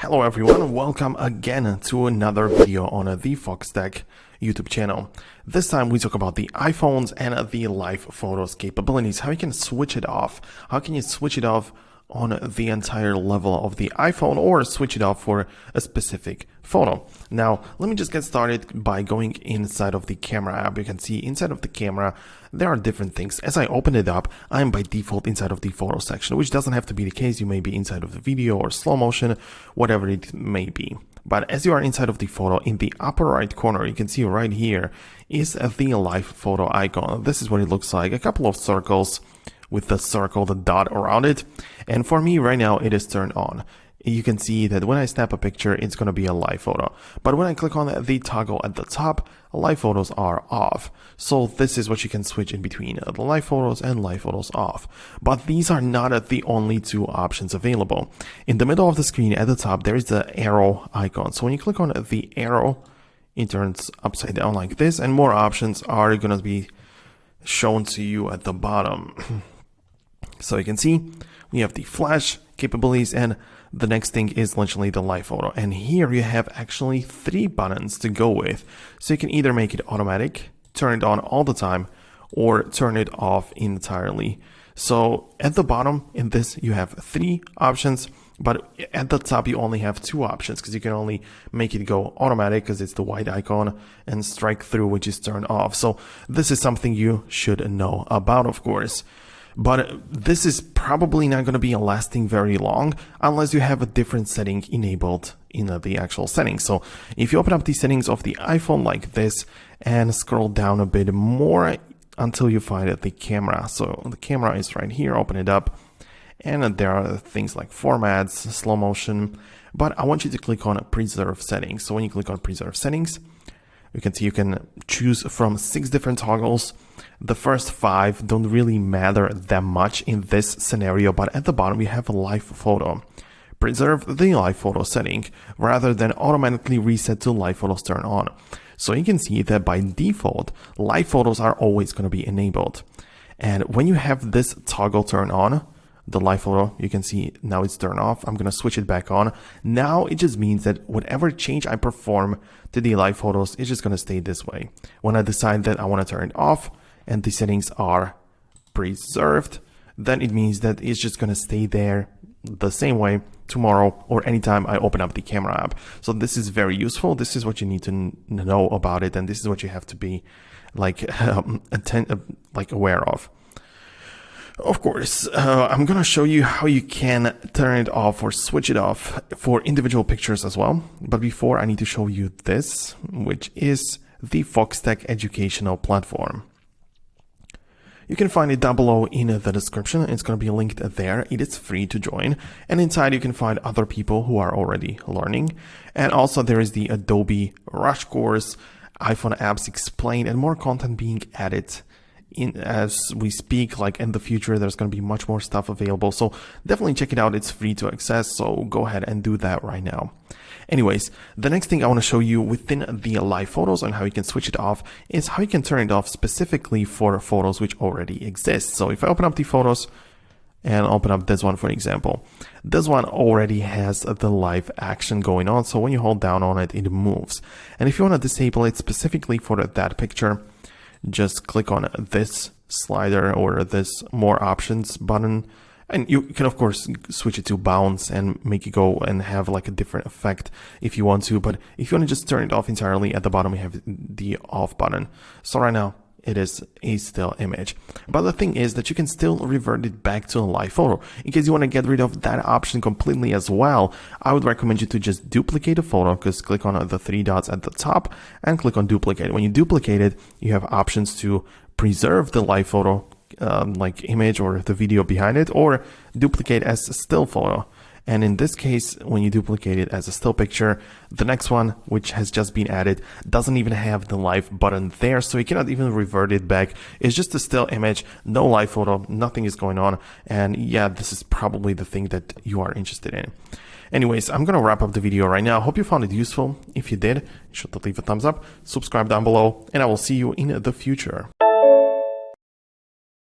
Hello everyone, welcome again to another video on the Foxtecc YouTube channel. This time we talk about the iPhones and the live photos capabilities, how you can switch it off. How can you switch it off on the entire level of the iPhone or switch it off for a specific photo. Now, let me just get started by going inside of the camera app. You can see inside of the camera, there are different things. As I open it up, I'm by default inside of the photo section, which doesn't have to be the case. You may be inside of the video or slow motion, whatever it may be. But as you are inside of the photo, in the upper right corner, you can see right here is the live photo icon. This is what it looks like. A couple of circles with the dot around it. And for me right now, it is turned on. You can see that when I snap a picture, it's going to be a live photo. But when I click on the toggle at the top, live photos are off. So this is what you can switch in between the live photos and live photos off. But these are not the only two options available. In the middle of the screen at the top, there is the arrow icon. So when you click on the arrow, it turns upside down like this, and more options are going to be shown to you at the bottom. So you can see we have the flash capabilities, and the next thing is literally the live photo. And here you have actually 3 buttons to go with. So you can either make it automatic, turn it on all the time, or turn it off entirely. So at the bottom in this, you have 3 options, but at the top, you only have 2 options because you can only make it go automatic because it's the white icon, and strike through, which is turned off. So this is something you should know about, of course. But this is probably not going to be lasting very long unless you have a different setting enabled in the actual settings. So if you open up the settings of the iPhone like this and scroll down a bit more until you find the camera. So the camera is right here, open it up, and there are things like formats, slow motion, but I want you to click on preserve settings. So when you click on preserve settings, you can see you can choose from 6 different toggles. The first 5 don't really matter that much in this scenario, but at the bottom we have a live photo. Preserve the live photo setting rather than automatically reset to live photos turn on. So you can see that by default, live photos are always going to be enabled. And when you have this toggle turn on, the live photo, you can see now it's turned off. I'm going to switch it back on. Now it just means that whatever change I perform to the live photos is just going to stay this way. When I decide that I want to turn it off and the settings are preserved, then it means that it's just going to stay there the same way tomorrow or anytime I open up the camera app. So this is very useful. This is what you need to know about it, and this is what you have to be aware of. Of course, I'm going to show you how you can turn it off or switch it off for individual pictures as well. But before, I need to show you this, which is the Foxtecc educational platform. You can find it down below in the description. It's going to be linked there. It is free to join. And inside you can find other people who are already learning. And also there is the Adobe Rush course, iPhone apps explained, and more content being added in as we speak. Like in the future, there's going to be much more stuff available. So definitely check it out. It's free to access. So go ahead and do that right now. Anyways, the next thing I want to show you within the live photos and how you can switch it off is how you can turn it off specifically for photos which already exist. So if I open up the photos and open up this one, for example, this one already has the live action going on. So when you hold down on it, it moves. And if you want to disable it specifically for that picture, just click on this slider or this more options button, and you can of course switch it to bounce and make it go and have like a different effect if you want to. But if you want to just turn it off entirely, at the bottom we have the off button. So right now it is a still image, but the thing is that you can still revert it back to a live photo. In case you want to get rid of that option completely as well, I would recommend you to just duplicate a photo, because click on the 3 dots at the top and click on duplicate. When you duplicate it, you have options to preserve the live photo like image or the video behind it, or duplicate as a still photo. And in this case, when you duplicate it as a still picture, the next one, which has just been added, doesn't even have the live button there, so you cannot even revert it back. It's just a still image, no live photo, nothing is going on. And yeah, this is probably the thing that you are interested in. Anyways, I'm gonna wrap up the video right now. Hope you found it useful. If you did, you should leave a thumbs up, subscribe down below, and I will see you in the future.